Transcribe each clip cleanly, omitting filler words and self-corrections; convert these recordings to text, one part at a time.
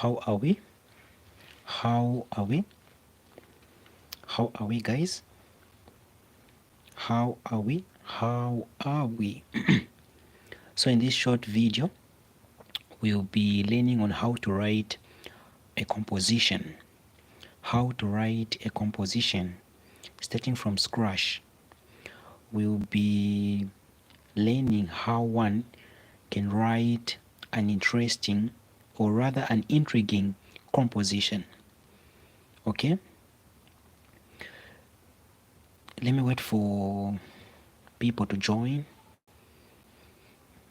How are we? How are we? How are we, guys? How are we? How are we? So in this short video, we'll be learning on how to write a composition. How to write a composition starting from scratch. We'll be learning how one can write an interesting or rather an intriguing composition. Okay? Let me wait for people to join.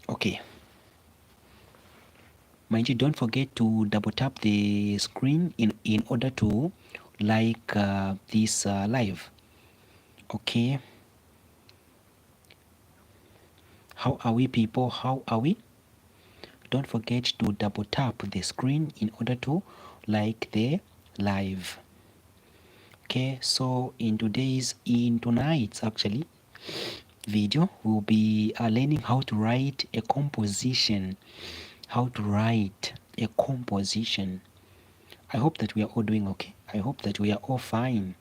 Okay. Mind you, don't forget to double tap the screen in order to like this live. Okay. How are we, people? How are we? Don't forget to double tap the screen in order to like the live. Okay, so in tonight's actually video, we'll be learning how to write a composition. How to write a composition. I hope that we are all doing okay. I hope that we are all fine.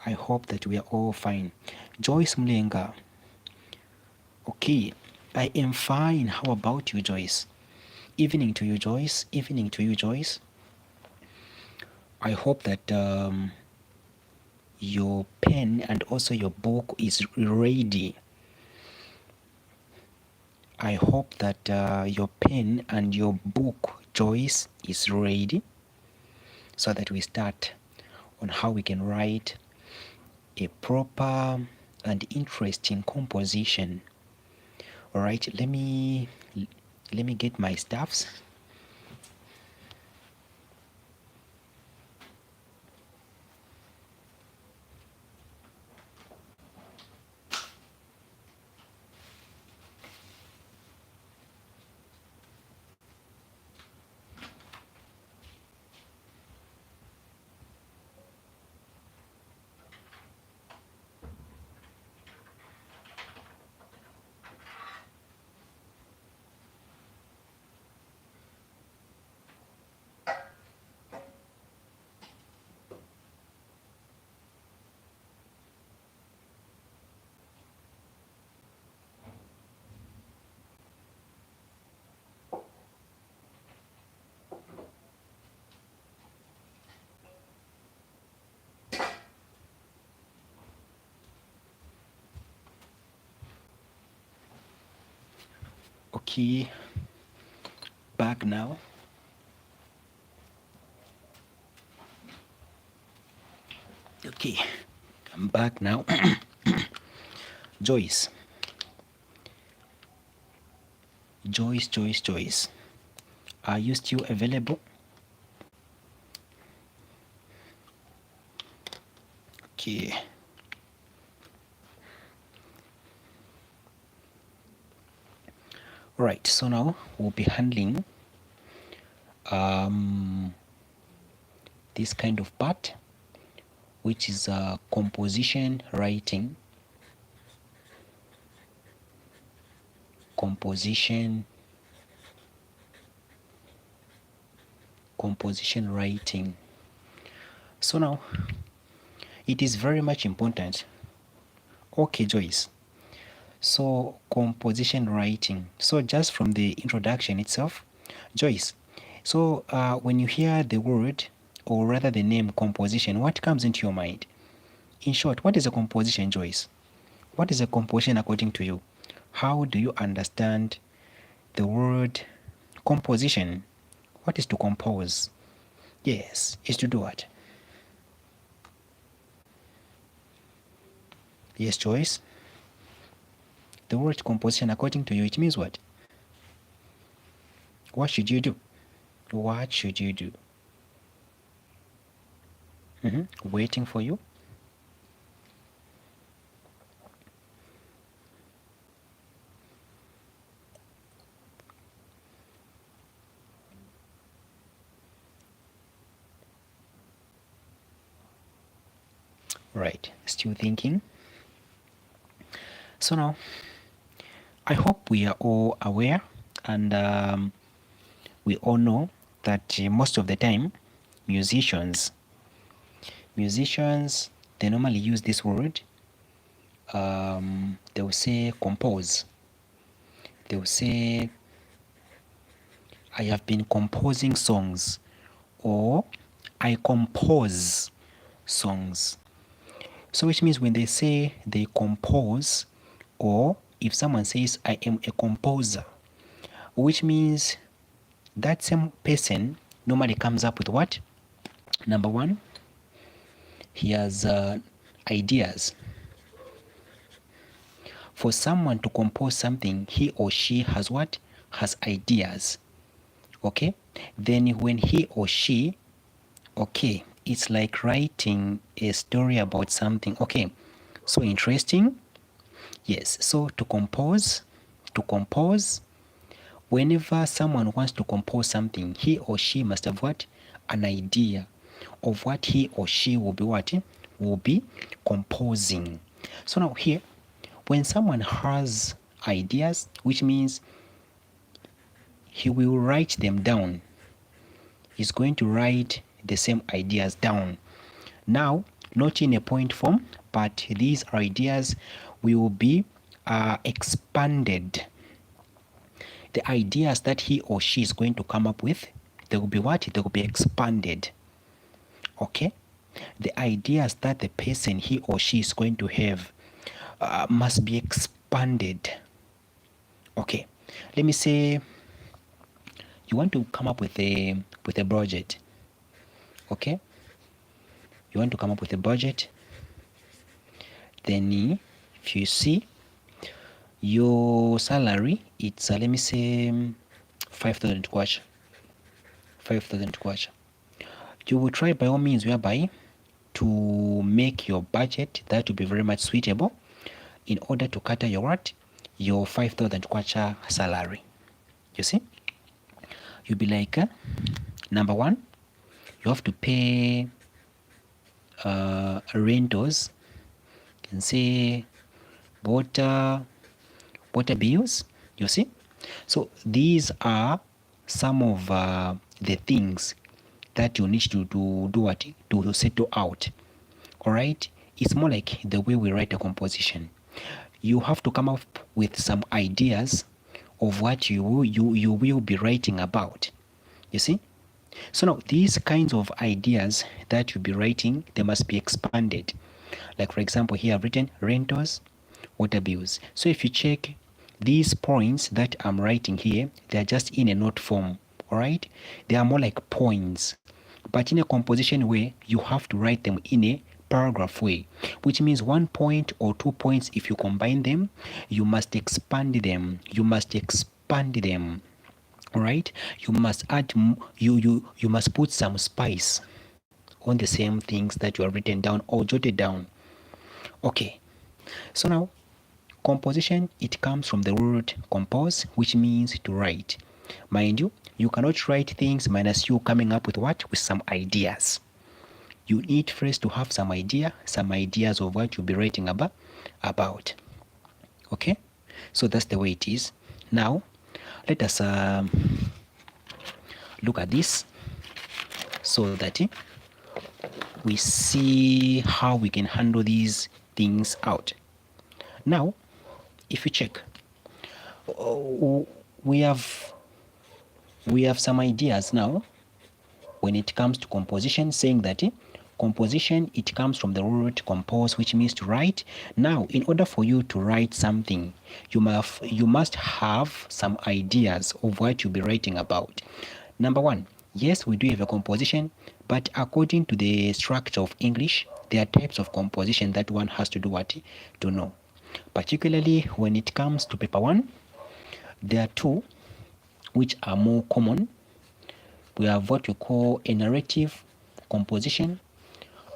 I hope that we are all fine. Joyce Mlenga. Okay, I am fine. How about you, Joyce? Evening to you, Joyce. Evening to you, Joyce. I hope that your pen and also your book is ready. I hope that your pen and your book, Joyce, is ready so that we start on how we can write a proper and interesting composition. All right, let me get my stuffs. Okay, back now. Okay, I'm back now. Joyce. Joyce. Are you still available? Okay. Right, so now we'll be handling this kind of part, which is composition writing. Composition writing. So now it is very much important. Okay, Joyce. So composition writing. So just from the introduction itself, Joyce. So when you hear the word or rather the name composition, what comes into your mind? In short, what is a composition, Joyce? What is a composition according to you? How do you understand the word composition? What is to compose? Yes, is to do what? Yes, Joyce. The word composition according to you, it means what? What should you do? What should you do? Waiting for you. Right, still thinking. So now, I hope we are all aware and we all know that most of the time musicians they normally use this word. They will say compose. They will say, I have been composing songs, or I compose songs. So which means when they say they compose, or if someone says I am a composer, which means that same person normally comes up with what? Number one, he has ideas. For someone to compose something, he or she has what? Has ideas. Okay? Then when he or she, okay, it's like writing a story about something. Okay, so interesting. Yes, so to compose, whenever someone wants to compose something, he or she must have what? An idea of what he or she will be what? Will be composing. So now here, when someone has ideas, which means he will write them down. He's going to write the same ideas down. Now, not in a point form, but these ideas will be expanded. The ideas that he or she is going to come up with, they will be what? They will be expanded. Okay? The ideas that the person, he or she is going to have, must be expanded. Okay, let me say you want to come up with a budget. Okay, you want to come up with a budget. Then if you see your salary, it's let me say 5,000 kwacha. 5,000 kwacha. You will try by all means whereby to make your budget that will be very much suitable in order to cater your what? Your 5,000 kwacha salary. You see? You'll be like, number one, you have to pay rentals. You can say water bills. You see? So these are some of the things that you need to do what? To settle out. All right? It's more like the way we write a composition. You have to come up with some ideas of what you will be writing about. You see? So now these kinds of ideas that you'll be writing, they must be expanded. Like for example, here I've written rentals, water bills. So if you check these points that I'm writing here, they are just in a note form. All right? They are more like points. But in a composition way, you have to write them in a paragraph way, which means 1 point or 2 points, if you combine them, you must expand them. All right? You must add, you must put some spice on the same things that you have written down or jotted down. Okay, so now composition, it comes from the word compose, which means to write. Mind you, you cannot write things minus you coming up with what? With some ideas. You need first to have some ideas of what you'll be writing about. Okay, so that's the way it is. Now let us look at this so that we see how we can handle these things out. Now, if you check, we have some ideas now when it comes to composition, saying that composition, it comes from the word compose, which means to write. Now, in order for you to write something, you must have some ideas of what you'll be writing about. Number one, yes, we do have a composition, but according to the structure of English, there are types of composition that one has to do what? To know. Particularly when it comes to paper one, there are two which are more common. We have what we call a narrative composition,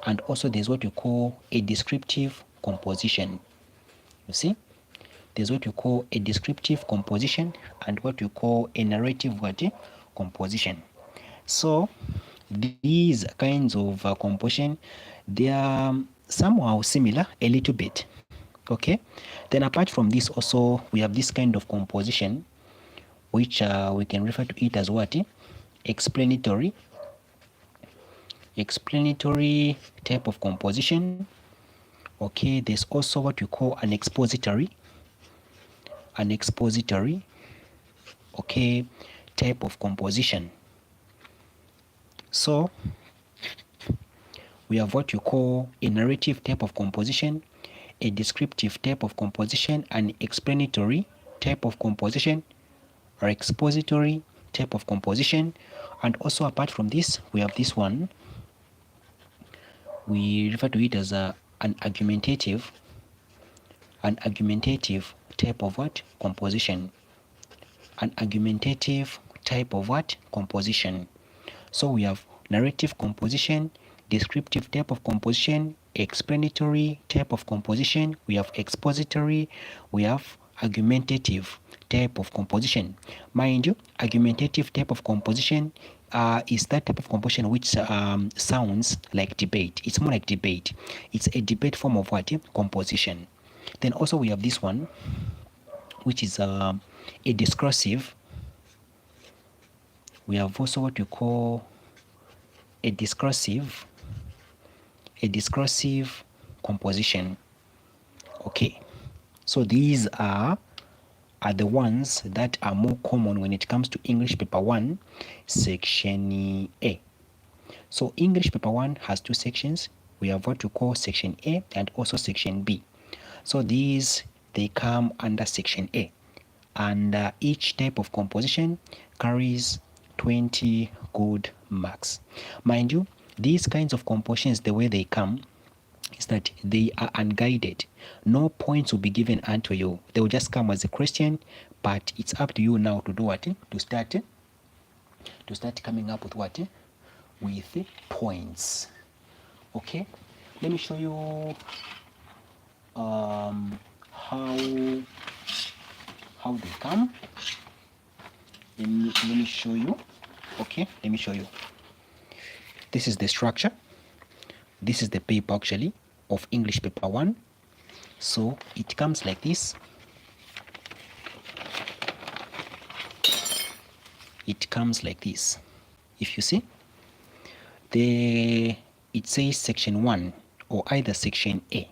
and also there's what we call a descriptive composition. You see, there's what we call a descriptive composition and what we call a narrative composition. So these kinds of composition, they are somehow similar a little bit. Okay, then apart from this, also we have this kind of composition which we can refer to it as what? explanatory type of composition. Okay, there's also what we call an expository, okay, type of composition. So we have what you call a narrative type of composition, a descriptive type of composition, an explanatory type of composition, or expository type of composition. And also apart from this, we have this one. We refer to it as an argumentative type of what? Composition. An argumentative type of what? Composition. So we have narrative composition, descriptive type of composition, explanatory type of composition, we have expository, we have argumentative type of composition. Mind you, argumentative type of composition is that type of composition which sounds like debate. It's more like debate. It's a debate form of what? Composition. Then also we have this one, which is a discursive. We have also what we call a discursive composition. Okay, so these are the ones that are more common when it comes to English paper 1, section A. So English paper 1 has two sections. We have what we call section A and also section B. So these, they come under section A, and each type of composition carries 20 good marks. Mind you, these kinds of compositions, the way they come is that they are unguided. No points will be given unto you. They will just come as a question, but it's up to you now to do what? To start coming up with what? With points. Okay, let me show you how they come. Let me show you. Okay, let me show you. This is the structure. This is the paper actually of English paper 1. So it comes like this. It comes like this. If you see, it says section 1 or either section A.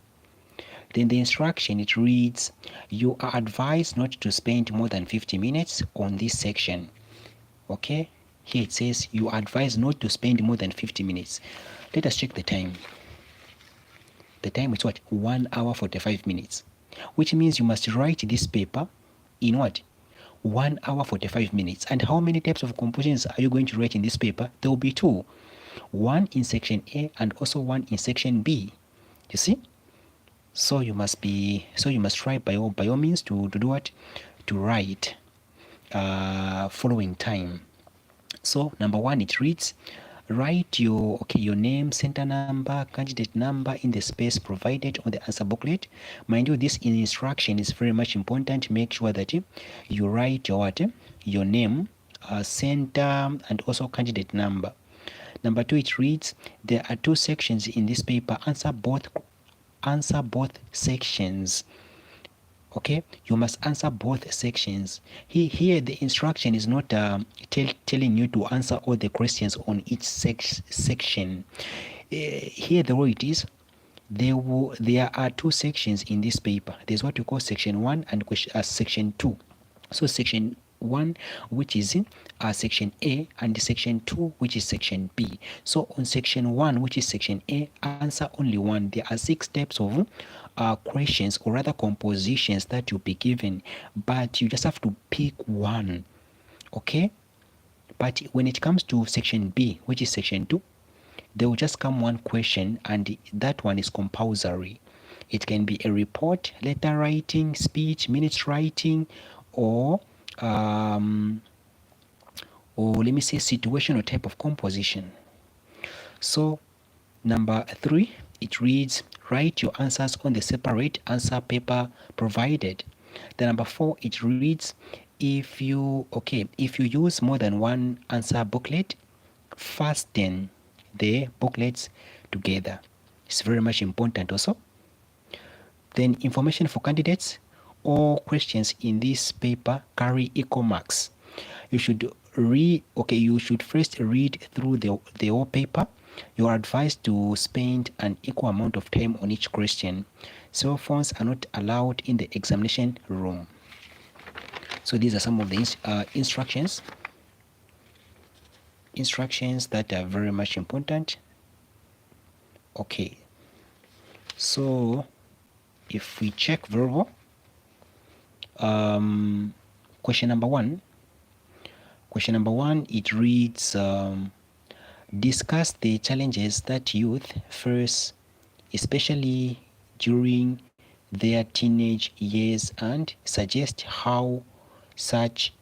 Then the instruction, it reads, you are advised not to spend more than 50 minutes on this section. Okay, here it says you are advised not to spend more than 50 minutes. Let us check the time. The time is what? 1 hour 45 minutes, which means you must write this paper in what? 1 hour 45 minutes. And how many types of compositions are you going to write in this paper? There will be two, one in section A and also one in section B. You see? So you must try by all means to do what? To write following time. So number 1, it reads, write your name, center number, candidate number in the space provided on the answer booklet. Mind you, this instruction is very much important. Make sure that you write your name, center, and also candidate number. Number 2, it reads, there are two sections in this paper. Answer both sections. Okay, you must answer both sections. Here the instruction is not telling you to answer all the questions on each section. Here the way it is, there are two sections in this paper. There's what you call section 1 and section 2. So section 1, which is section A, and section 2, which is section B. So on section 1, which is section A, answer only one. There are 6 types of questions, or rather compositions, that you'll be given, but you just have to pick one. Okay, but when it comes to section B, which is section 2, there will just come one question, and that one is compulsory. It can be a report, letter writing, speech, minutes writing, or let me say situational type of composition. So number 3, it reads, write your answers on the separate answer paper provided. The number 4, it reads, if you use more than one answer booklet, fasten the booklets together. It's very much important also. Then information for candidates. All questions in this paper carry equal marks. You should you should first read through the whole paper. You are advised to spend an equal amount of time on each question. Cell phones are not allowed in the examination room. So these are some of the instructions that are very much important. Okay, so if we check verbal, question number one, it reads, discuss the challenges that youth face, especially during their teenage years, and suggest how such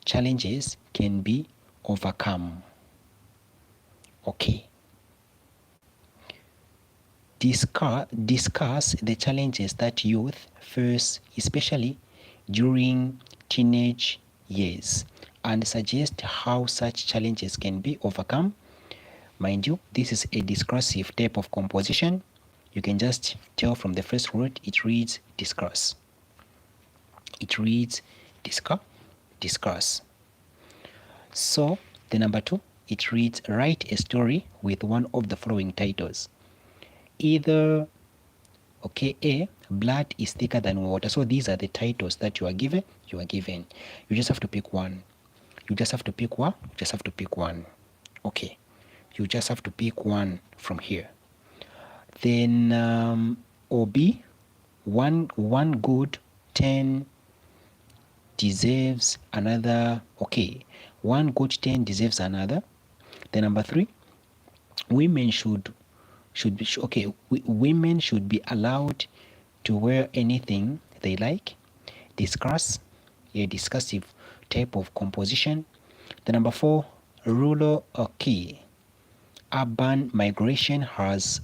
challenges can be overcome. Okay. Discuss the challenges that youth face, especially during teenage years, and suggest how such challenges can be overcome. Mind you, this is a discursive type of composition. You can just tell from the first word, it reads discuss. It reads discuss. So the number two, it reads write a story with one of the following titles. Either, okay, A, blood is thicker than water. So these are the titles that you are given. You just have to pick one. Okay. You just have to pick one from here. Then or B, one good, 10 deserves another. Okay, one good, 10 deserves another. Then number three, women should be okay. Women should be allowed to wear anything they like. Discuss, a discursive type of composition. The number four, rural, okay. Urban migration has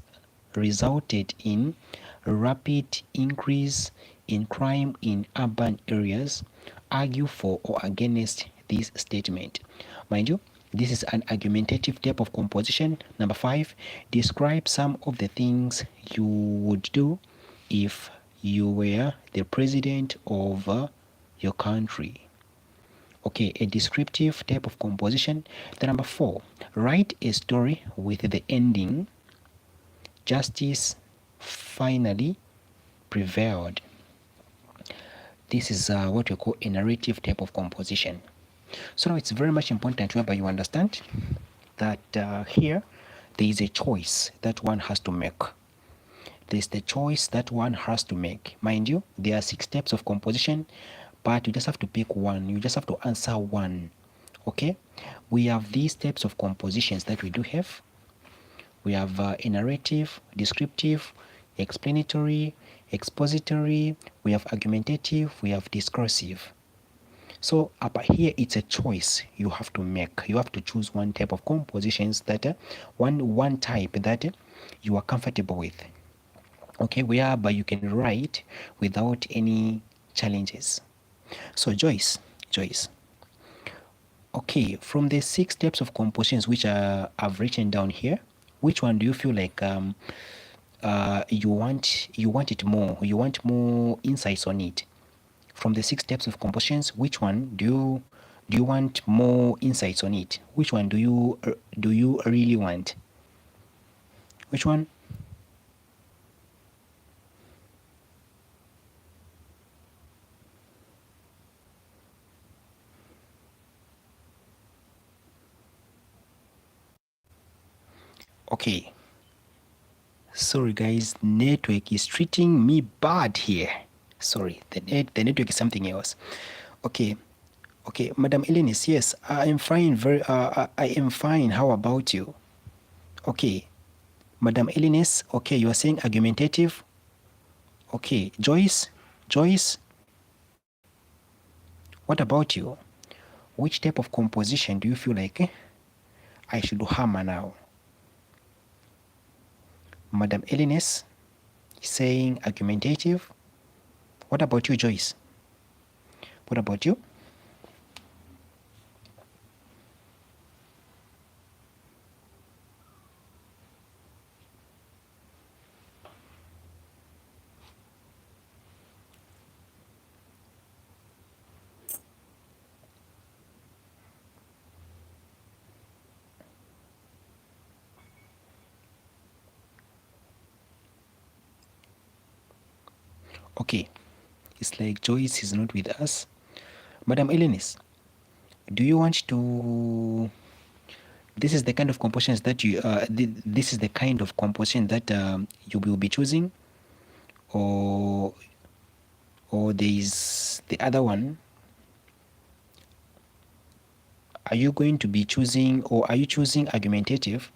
resulted in rapid increase in crime in urban areas. Argue for or against this statement. Mind you, this is an argumentative type of composition. Number five, describe some of the things you would do if you were the president of your country. Okay, a descriptive type of composition. The number four, write a story with the ending justice finally prevailed. This is what we call a narrative type of composition. So now it's very much important whereby you understand that here there is a choice that one has to make. There's the choice that one has to make. Mind you, there are 6 types of composition, but you just have to pick one. You just have to answer one. Okay? We have these types of compositions that we do have. We have a narrative, descriptive, explanatory, expository, we have argumentative, we have discursive. So up here, it's a choice you have to make. You have to choose one type of compositions that one type that you are comfortable with. Okay, whereby you can write without any challenges. So Joyce. Okay, from the 6 types of compositions which I've written down here, which one do you feel like you want it more? You want more insights on it? From the 6 types of compositions, which one do you want more insights on it? Which one do you really want? Which one? Okay. Sorry guys, network is treating me bad here. Sorry, the network is something else. Okay, Madam Elenis, yes, I am fine. I am fine. How about you? Okay, Madam Elenis. Okay, you are saying argumentative. Okay, Joyce, what about you? Which type of composition do you feel like I should hammer now? Madam Elenis is saying argumentative. What about you, Joyce? What about you? Okay, it's like Joyce is not with us. Madam Elenis, do you want to? This is the kind of compositions that you. This is the kind of composition that you will be choosing, or there is the other one. Are you going to be choosing, or are you choosing argumentative?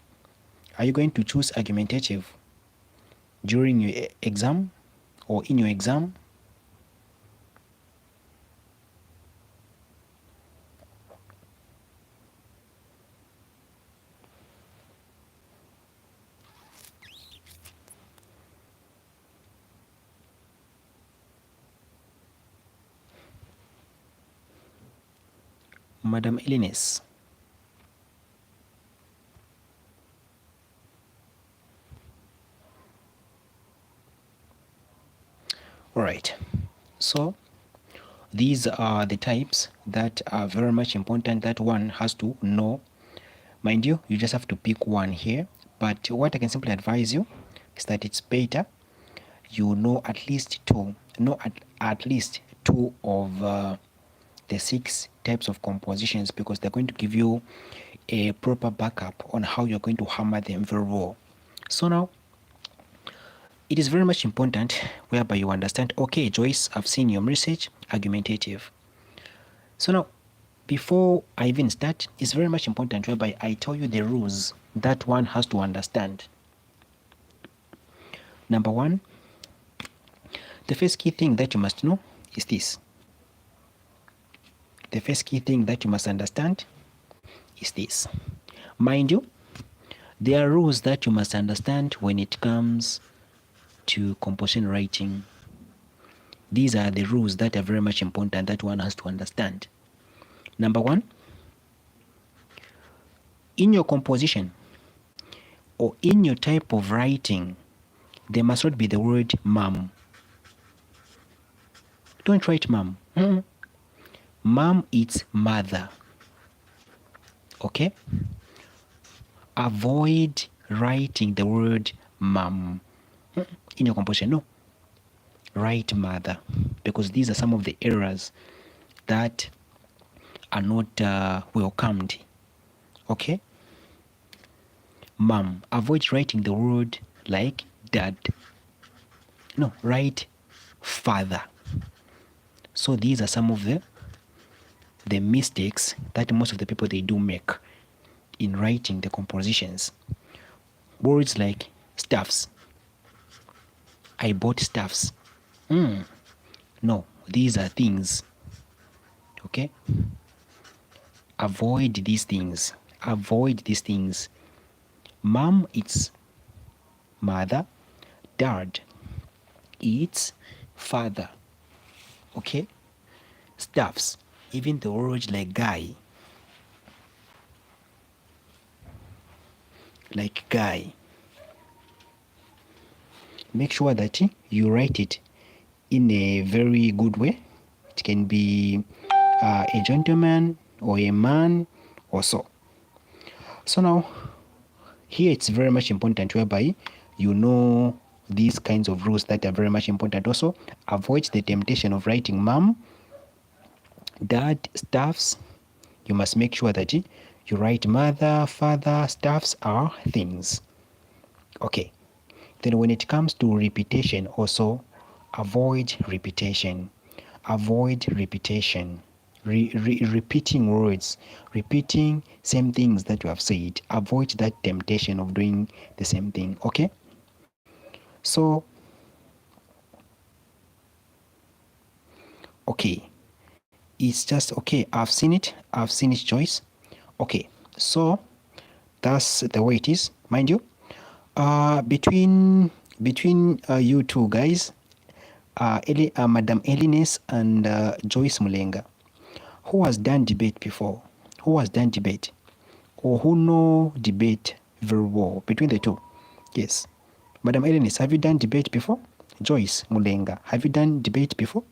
Are you going to choose argumentative during your exam or in your exam? Madam Elines. All right. So these are the types that are very much important that one has to know. Mind you, you just have to pick one here. But what I can simply advise you is that it's better you know at least two, know at least two of the six types of compositions, because they're going to give you a proper backup on how you're going to hammer them very well. So now, it is very much important whereby you understand, okay, Joyce, I've seen your message, argumentative. So now, before I even start, it's very much important whereby I tell you the rules that one has to understand. Number one, the first key thing that you must know is this. The first key thing that you must understand is this. Mind you, there are rules that you must understand when it comes to composition writing. These are the rules that are very much important that one has to understand. Number one, in your composition or in your type of writing, there must not be the word mom. Don't write mom. Mom, it's mother. Okay? Avoid writing the word mom in your composition. No. Write mother, because these are some of the errors that are not welcomed. Okay? Mom. Avoid writing the word like dad. No, write father. So these are some of the mistakes that most of the people they do make in writing the compositions. Words like stuffs. I bought stuffs. No, these are things. Okay? Avoid these things. Avoid these things. Mom, it's mother. Dad, it's father. Okay? Stuffs. Even the words like guy. Like guy. Make sure that you write it in a very good way. It can be a gentleman or a man or so. So now, here it's very much important whereby you know these kinds of rules that are very much important. Also, avoid the temptation of writing mom, dad, staffs. You must make sure that you write mother, father, staffs are things. Okay. Then when it comes to repetition, also avoid repetition. Avoid repetition. Repeating words, repeating same things that you have said. Avoid that temptation of doing the same thing. Okay? So, okay. It's just okay. I've seen it. I've seen its choice. Okay. So that's the way it is, mind you. Between you two guys, Madam Elines and Joyce Mulenga, who has done debate before? Who has done debate? Or who know debate very well between the two? Yes. Madam Elines, have you done debate before? Joyce Mulenga, have you done debate before?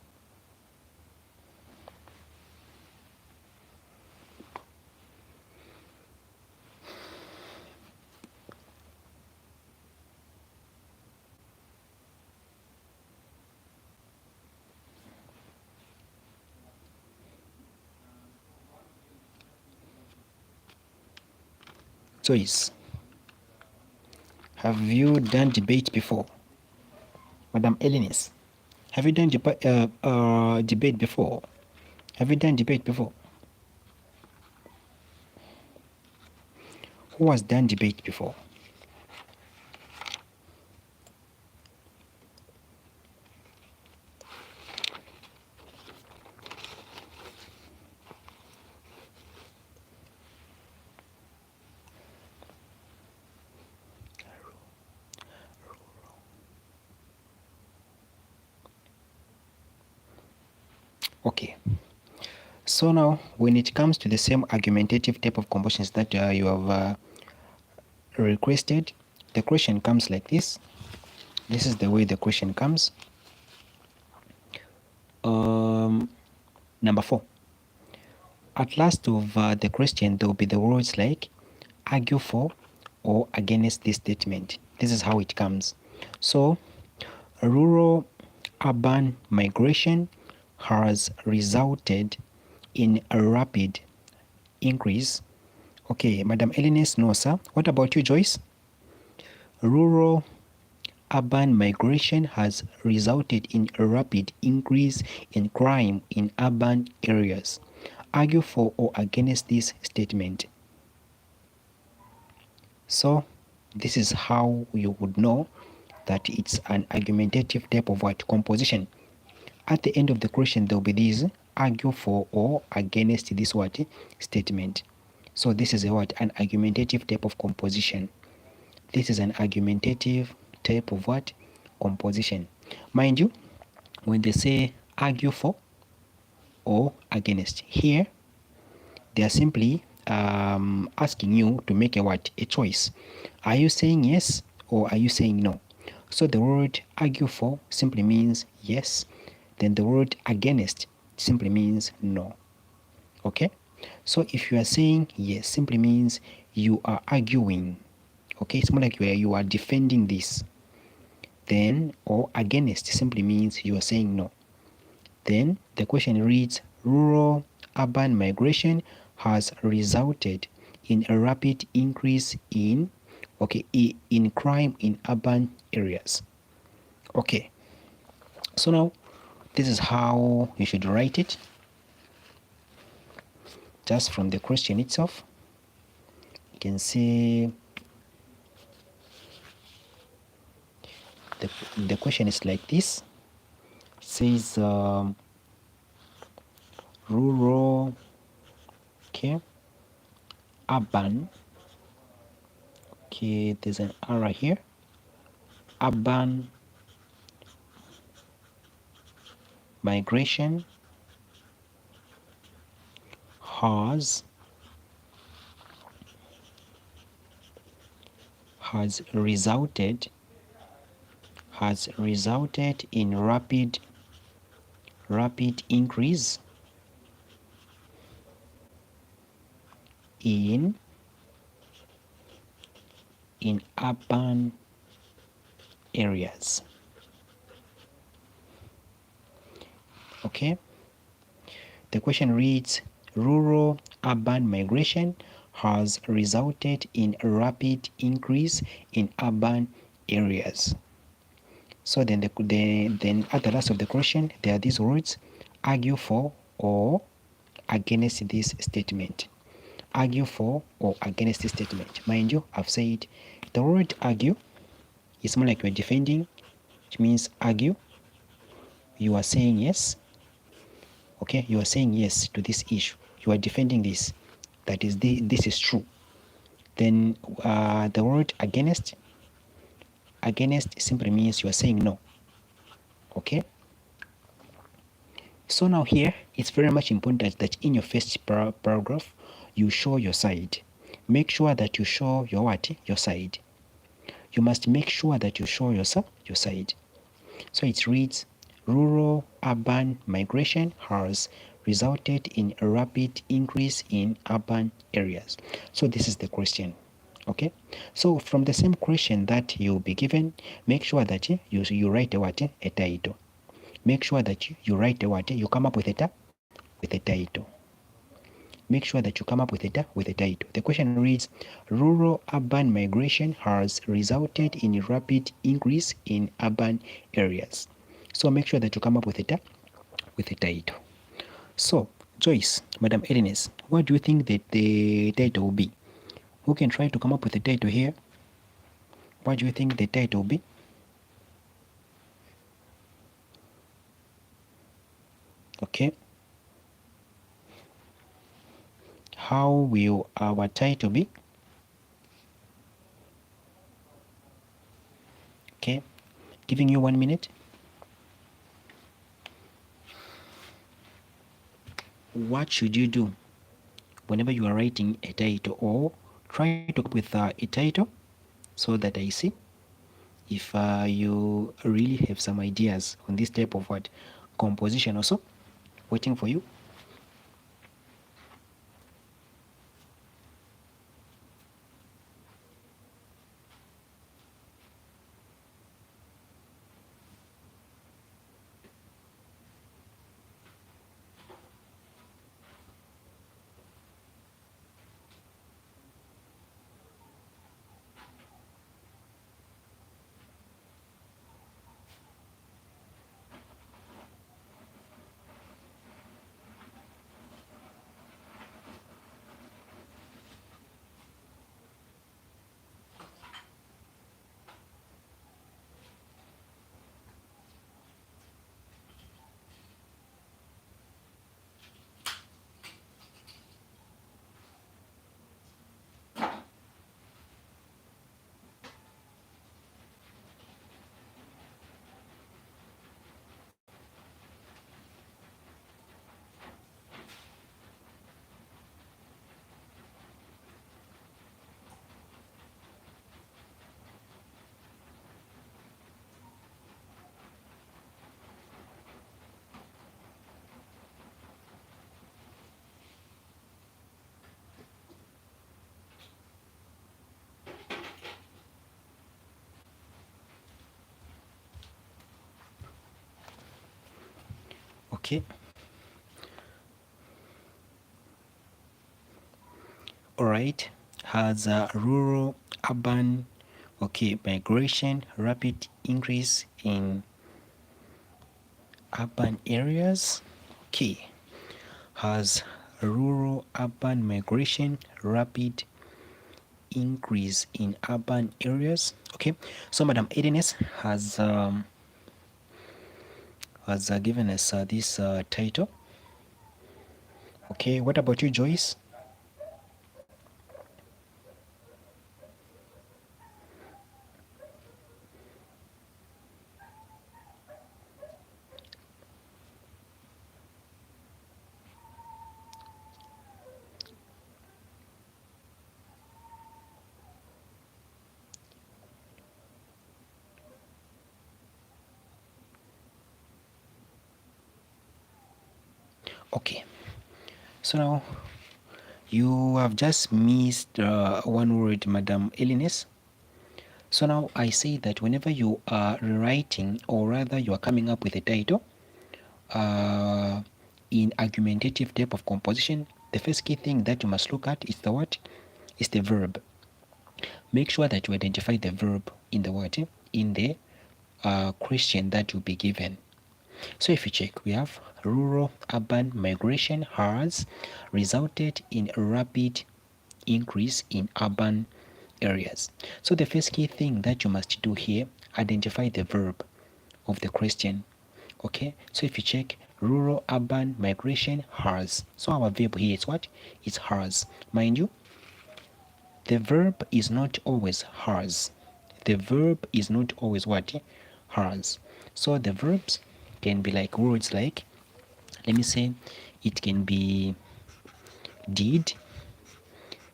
Joyce, have you done debate before? Madam Elenis, have you done debate before? Have you done debate before? Who has done debate before? Okay. So now, when it comes to the same argumentative type of compositions that you have requested, the question comes like this. This is the way the question comes. Number 4. At last of the question, there will be the words like argue for or against this statement. This is how it comes. So, rural urban migration has resulted in a rapid increase. Okay, Madam Elenis, no, sir. What about you, Joyce? Rural urban migration has resulted in a rapid increase in crime in urban areas. Argue for or against this statement. So, this is how you would know that it's an argumentative type of what composition. At the end of the question, there will be this argue for or against this what statement. So this is a what? An argumentative type of composition. This is an argumentative type of what? Composition. Mind you, when they say argue for or against, here they are simply asking you to make a what? A choice. Are you saying yes or are you saying no? So the word argue for simply means yes. Then the word against simply means no. Okay? So if you are saying yes, simply means you are arguing. Okay? It's more like you are defending this. Then, or against simply means you are saying no. Then the question reads, rural urban migration has resulted in a rapid increase in crime in urban areas. Okay. So now this is how you should write it. Just from the question itself, you can see the question is like this. It says rural, urban, there's an error here. Urban migration has resulted in rapid increase in urban areas. Okay, the question reads, rural urban migration has resulted in a rapid increase in urban areas. So then then at the last of the question, there are these words, argue for or against this statement. Argue for or against this statement. Mind you, I've said the word argue is more like you're defending, which means argue. You are saying yes. Okay, you are saying yes to this issue. You are defending this. That is, this is true. Then the word against simply means you are saying no. Okay. So now here, it's very much important that in your first paragraph, you show your side. Make sure that you show your what? Your side. You must make sure that you show your side. So it reads, rural urban migration has resulted in a rapid increase in urban areas. So this is the question. Okay, so from the same question that you'll be given, make sure that you write a title. Make sure that you write you come up with a title. make sure that you come up with a title. The question reads, rural urban migration has resulted in a rapid increase in urban areas. So make sure that you come up with a title. So, Joyce, Madam Edines, what do you think that the title will be? Who can try to come up with a title here? What do you think the title will be? Okay. How will our title be? Okay. Giving you 1 minute. What should you do whenever you are writing a title, or try to come up with a title so that I see if you really have some ideas on this type of what composition also? Waiting for you. Okay. All right. Has a rural urban, okay, migration, rapid increase in urban areas. Okay. Has rural urban migration, rapid increase in urban areas. Okay. So Madam Edines has given us this title. Okay. What about you, Joyce? Okay. So now you have just missed one word, Madam Elines. So now I say that whenever you are rewriting, or rather you are coming up with a title uh, in argumentative type of composition, the first key thing that you must look at is the what? Is the verb. Make sure that you identify the verb in the word, in the question that will be given. So if you check, we have rural urban migration has resulted in a rapid increase in urban areas. So the first key thing that you must do here, identify the verb of the question. Okay, so if you check, rural urban migration has. So our verb here is what? It's has. Mind you, the verb is not always has. The verb is not always what? Has. So the verbs can be like words like, let me say, it can be did,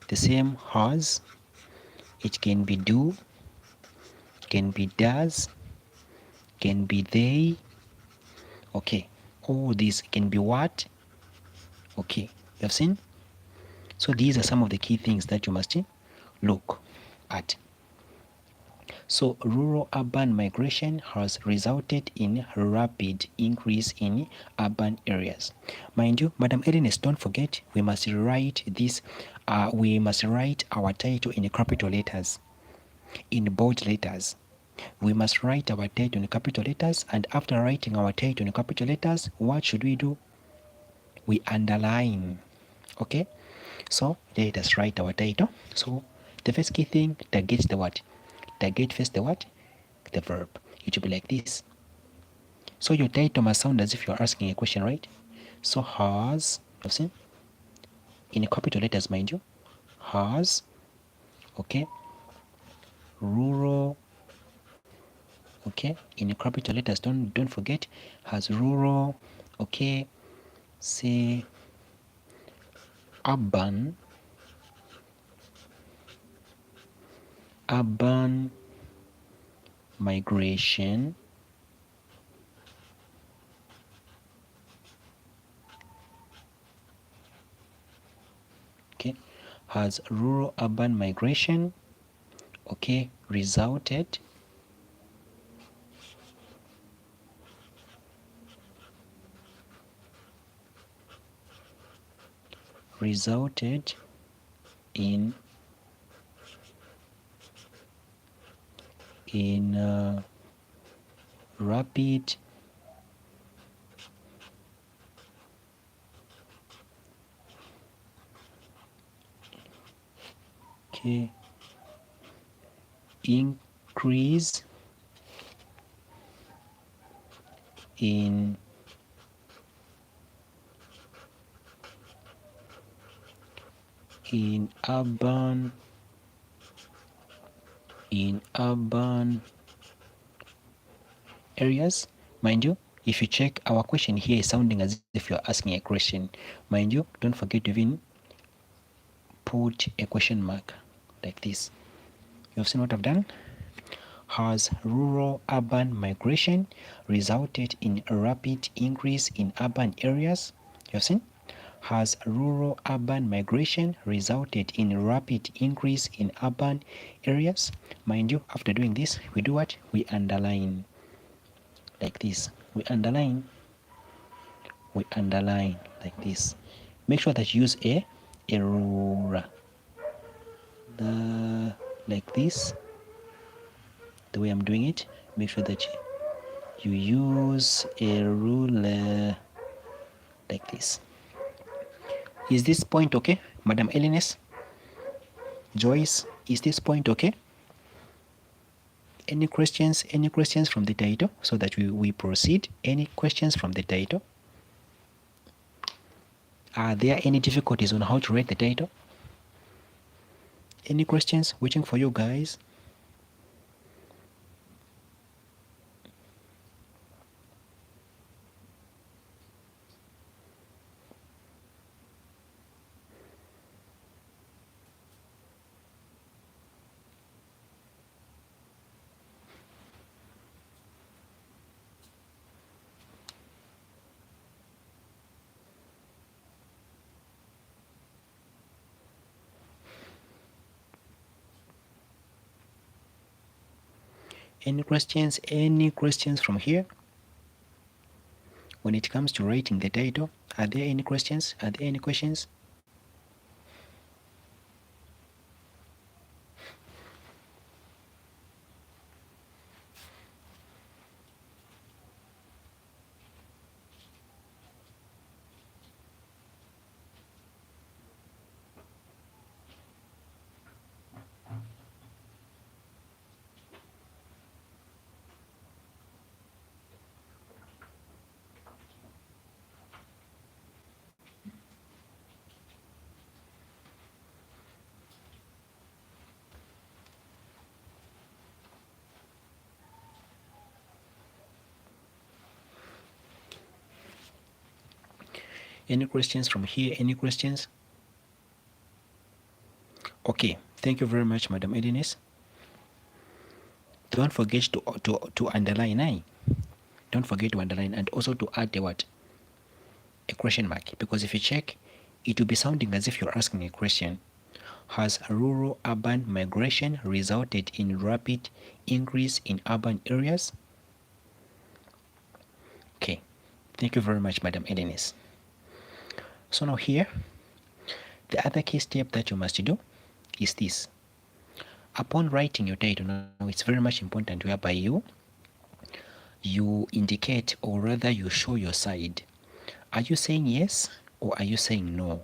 the same has, it can be do, can be does, can be they. Okay, all these can be what. Okay, you have seen. So these are some of the key things that you must look at. So rural-urban migration has resulted in rapid increase in urban areas. Mind you, Madam Ernest, don't forget we must write this. We must write our title in capital letters, in bold letters. We must write our title in capital letters, and after writing our title in capital letters, what should we do? We underline. Okay, so let us write our title. So the first key thing, target the what? Target first the what? The verb. It should be like this. So your title must sound as if you're asking a question, right? So has, you've seen, in capital letters, mind you, has, okay, rural, okay, in capital letters, don't forget, has rural, okay, say urban migration, okay, has rural urban migration, okay, resulted in rapid okay increase in urban areas. Mind you, if you check, our question here is sounding as if you're asking a question. Mind you, don't forget to even put a question mark like this. You've seen what I've done? Has rural urban migration resulted in a rapid increase in urban areas? You've seen? Has rural urban migration resulted in rapid increase in urban areas? Mind you, after doing this, we do what? We underline like this. We underline like this. Make sure that you use a ruler like this, the way I'm doing it. Make sure that you use a ruler like this. Is this point okay, Madam Elines? Joyce, is this point okay? Any questions from the title so that we proceed? Any questions from the title? Are there any difficulties on how to write the title? Any questions? Waiting for you guys. Any questions? Any questions from here? When it comes to writing the title, are there any questions? Are there any questions? Any questions from here? Any questions? Okay, thank you very much, Madam Edines. Don't forget to underline, Don't forget to underline and also to add the what? A question mark. Because if you check, it will be sounding as if you're asking a question. Has rural-urban migration resulted in rapid increase in urban areas? Okay, thank you very much, Madam Edenis. So now here, the other key step that you must do is this. Upon writing your title, now it's very much important whereby you indicate, or rather you show your side. Are you saying yes or are you saying no?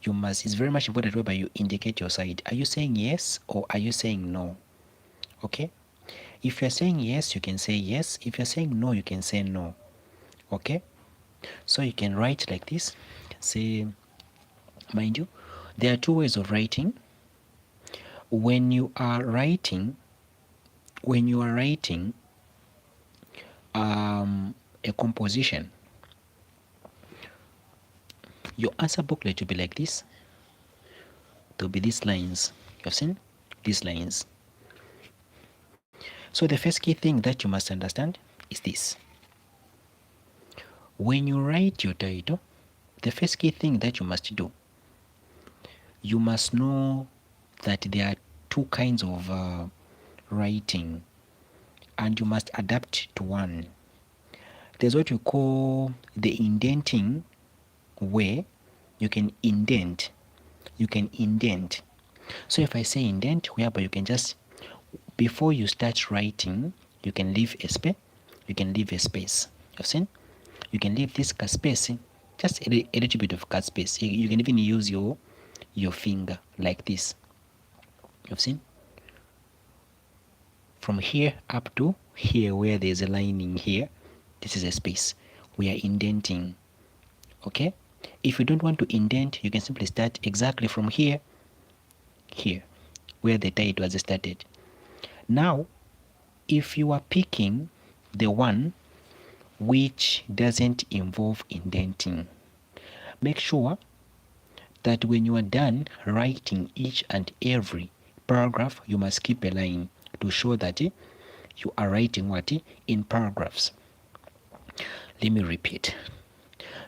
It's very much important whereby you indicate your side. Are you saying yes or are you saying no? Okay? If you're saying yes, you can say yes. If you're saying no, you can say no. Okay? So you can write like this. Say, mind you, there are two ways of writing. When you are writing a composition, your answer booklet will be like this. There'll be these lines. You've seen these lines. So the first key thing that you must understand is this. When you write your title, the first key thing that you must do, you must know that there are two kinds of writing, and you must adapt to one. There's what you call the indenting, where you can indent. So if I say indent, whereby you can just, before you start writing, you can leave a space. You've seen? You can leave this cut space, just a little bit of cut space. You can even use your finger like this. You've seen? From here up to here, where there's a lining here, this is a space. We are indenting. Okay? If you don't want to indent, you can simply start exactly from here, where the title has started. Now, if you are picking the one which doesn't involve indenting, make sure that when you are done writing each and every paragraph, you must keep a line to show that you are writing what in paragraphs. Let me repeat.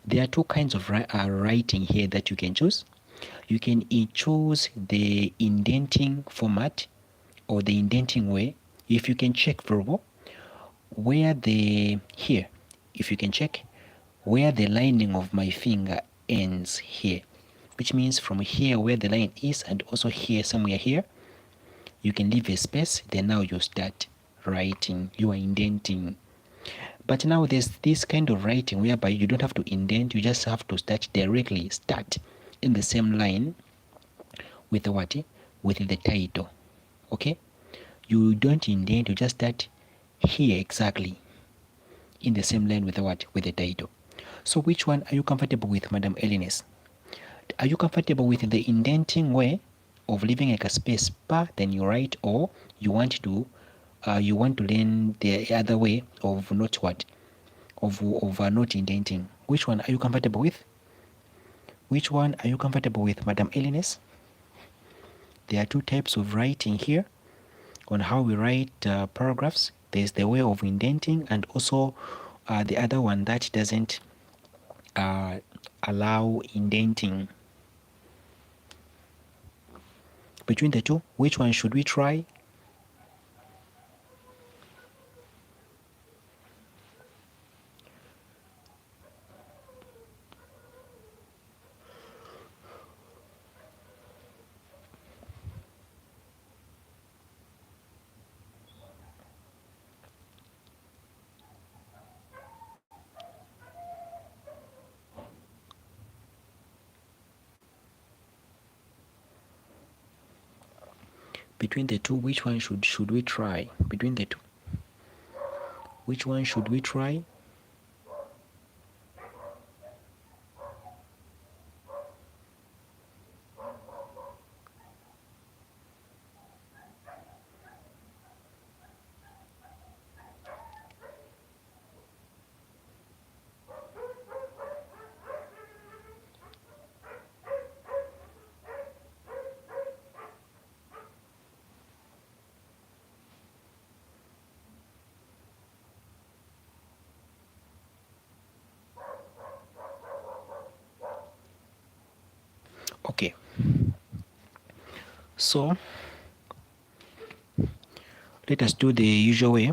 There are two kinds of writing here that you can choose. You can choose the indenting format or the indenting way. If you can check verbal, if you can check where the lining of my finger ends here, which means from here where the line is and also here, somewhere here, you can leave a space, then now you start writing, you are indenting. But now there's this kind of writing whereby you don't have to indent, you just have to start in the same line with the what? With the title. Okay? You don't indent, you just start here exactly in the same line with the what? With the title. So which one are you comfortable with, Madam Elines? Are you comfortable with the indenting way of leaving like a space bar, then you write, or you want to learn the other way of not what? Of not indenting? Which one are you comfortable with? Which one are you comfortable with, Madam Elines? There are two types of writing here on how we write paragraphs. There's the way of indenting and also the other one that doesn't allow indenting. Between the two, which one should we try? Between the two, which one should we try? Between the two, which one should we try? So let us do the usual way.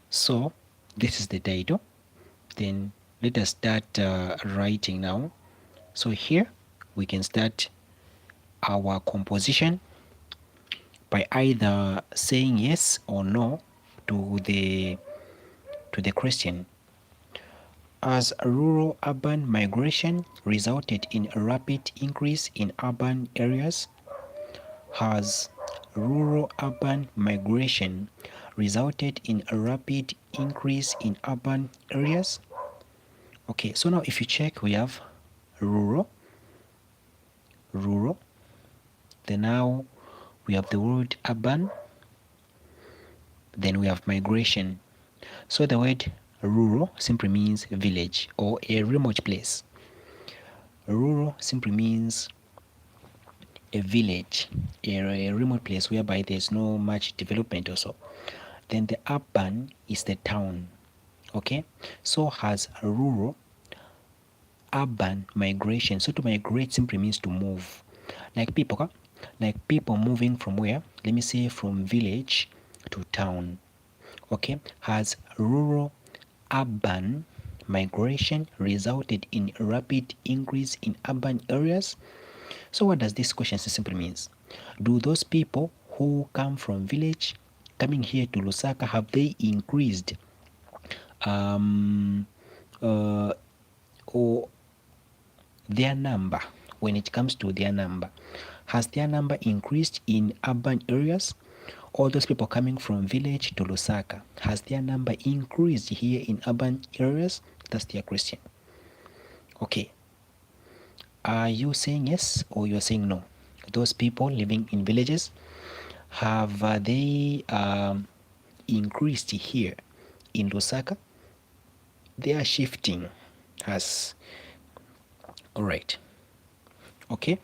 So this is the title. Then let us start writing now. So here we can start our composition by either saying yes or no to the question. As rural-urban migration resulted in a rapid increase in urban areas, has rural-urban migration resulted in a rapid increase in urban areas? Okay, so now if you check, we have rural, then now we have the word urban, then we have migration. So the word rural simply means village or a remote place. Rural simply means a village, a remote place whereby there's no much development also. Then the urban is the town. Okay, so has rural urban migration. So to migrate simply means to move, like people moving from where, let me say from village to town. Okay, has rural urban migration resulted in a rapid increase in urban areas? So what does this question simply means? Do those people who come from village coming here to Lusaka, have they increased or their number? When it comes to their number, has their number increased in urban areas? All those people coming from village to Lusaka, has their number increased here in urban areas? That's their question. Okay, are you saying yes or you're saying no? Those people living in villages, have they increased here in Lusaka? They are shifting. Has all right. Okay,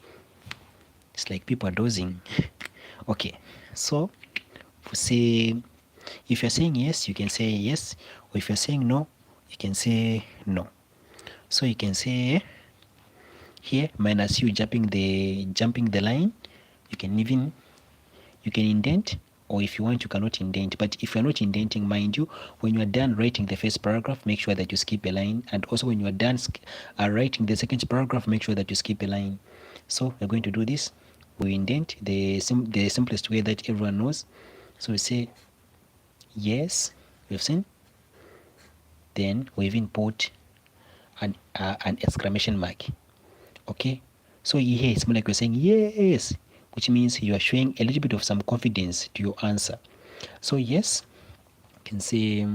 it's like people are dozing. Okay, so say if you're saying yes, you can say yes, or if you're saying no, you can say no. So you can say here minus you jumping the line. You can indent, or if you want you cannot indent. But if you're not indenting, mind you, when you are done writing the first paragraph, make sure that you skip a line, and also when you are done writing the second paragraph, make sure that you skip a line. So we're going to do this. We indent the simplest way that everyone knows. So we say yes, we've seen, then we even put an exclamation mark. Okay, so here it's more like we're saying yes, which means you are showing a little bit of some confidence to your answer. So yes, you can say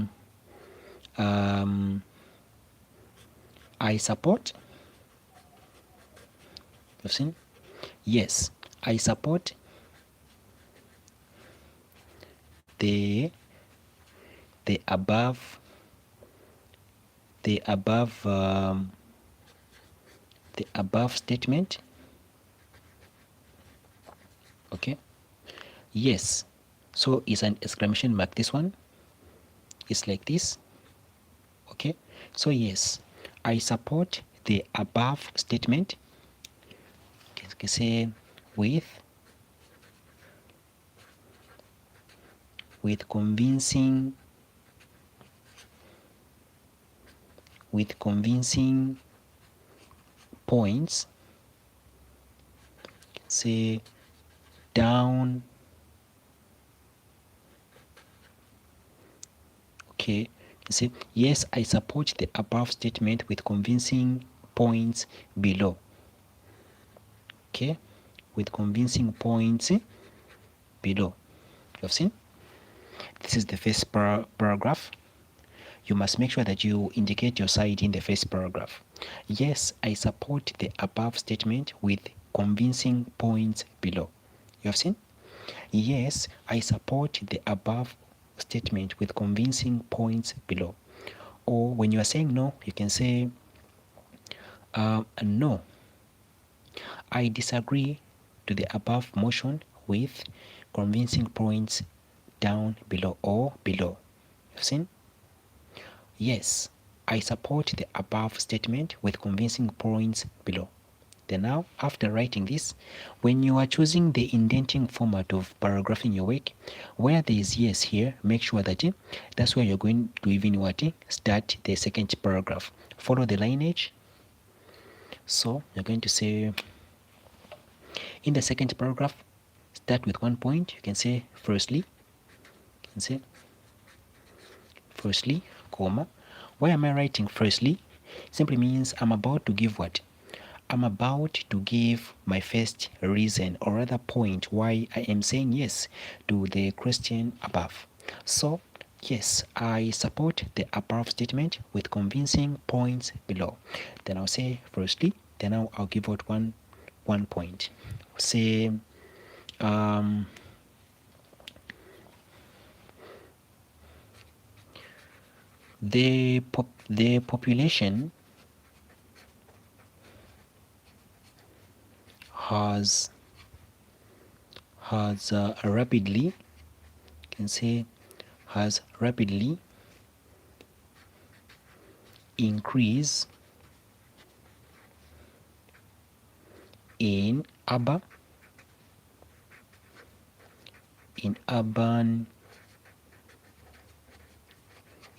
I support. You've seen, yes, I support the above statement. Okay, yes, so it's an exclamation mark. This one is like this. Okay, so yes, I support the above statement. You can say with convincing points. Say down. Okay, say yes, I support the above statement with convincing points below. Okay, with convincing points below. You've seen, this is the first paragraph. You must make sure that you indicate your side in the first paragraph. Yes, I support the above statement with convincing points below. You have seen? Yes, I support the above statement with convincing points below. Or when you are saying no, you can say no, I disagree to the above motion with convincing points down below or below. You've seen? Yes, I support the above statement with convincing points below. Then now, after writing this, when you are choosing the indenting format of paragraphing your work, where there is yes here, make sure that that's where you're going to even start the second paragraph. Follow the lineage. So you're going to say in the second paragraph, start with one point. You can say firstly. You can say firstly, comma. Why am I writing firstly? Simply means I'm about to give what? I'm about to give my first reason or rather point why I am saying yes to the question above. So, yes, I support the above statement with convincing points below. Then I'll say firstly, then I'll give out one point. Say um, the population has rapidly, can say has rapidly increased in urban in urban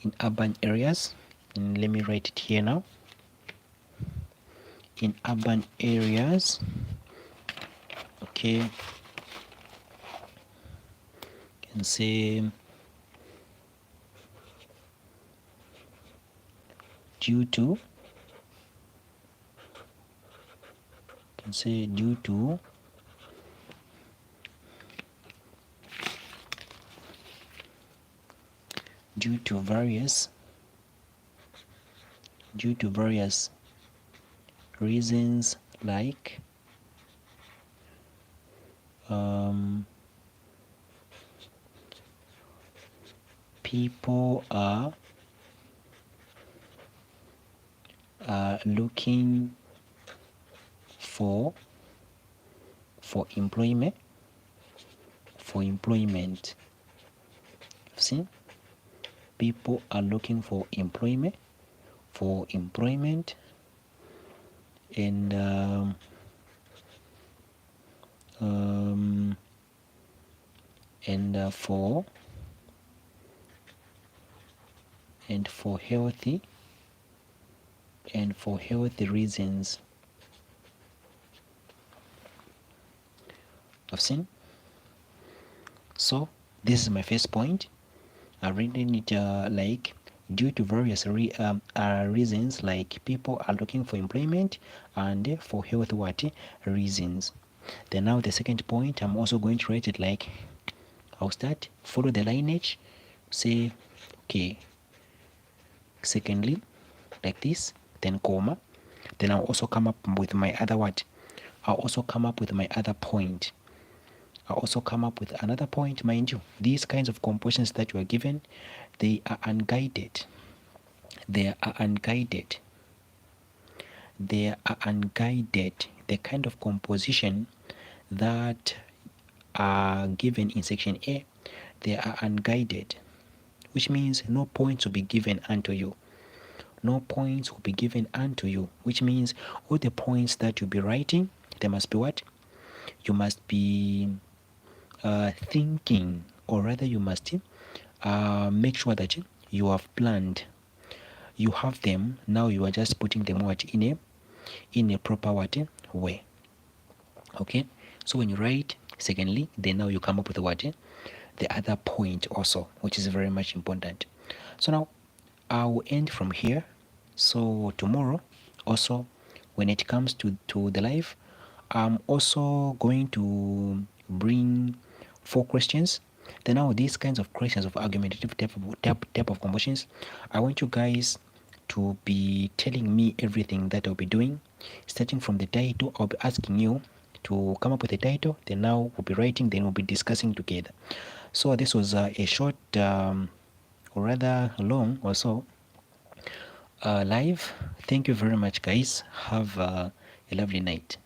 in urban areas. And let me write it here now. In urban areas, okay, can say due to, can say due to due to various reasons like people are looking for employment see, people are looking for employment and and for healthy reasons. I've seen. So this is my first point. I really need like due to various reasons, like people are looking for employment and for health reasons. Then now the second point, I'm also going to write it like I'll start, follow the lineage, say okay, secondly, like this, then comma, then I'll also come up with my other I'll also come up with my other point. I'll also come up with another point. Mind you, these kinds of compositions that you are given, they are unguided. They are unguided. They are unguided. The kind of composition that are given in section A, they are unguided, which means no points will be given unto you. No points will be given unto you, which means all the points that you'll be writing, they must be what? You must be thinking, or rather you must make sure that you have planned. You have them, now you are just putting them what in a proper way. Okay, so when you write secondly, then now you come up with the other point also, which is very much important. So now I will end from here. So tomorrow also, when it comes to the live, I'm also going to bring 4 questions. Then now these kinds of questions of argumentative type of compositions, I want you guys to be telling me everything that I'll be doing. Starting from the title, I'll be asking you to come up with a title. Then now we'll be writing, then we'll be discussing together. So this was a short or rather long or so live. Thank you very much, guys. Have a lovely night.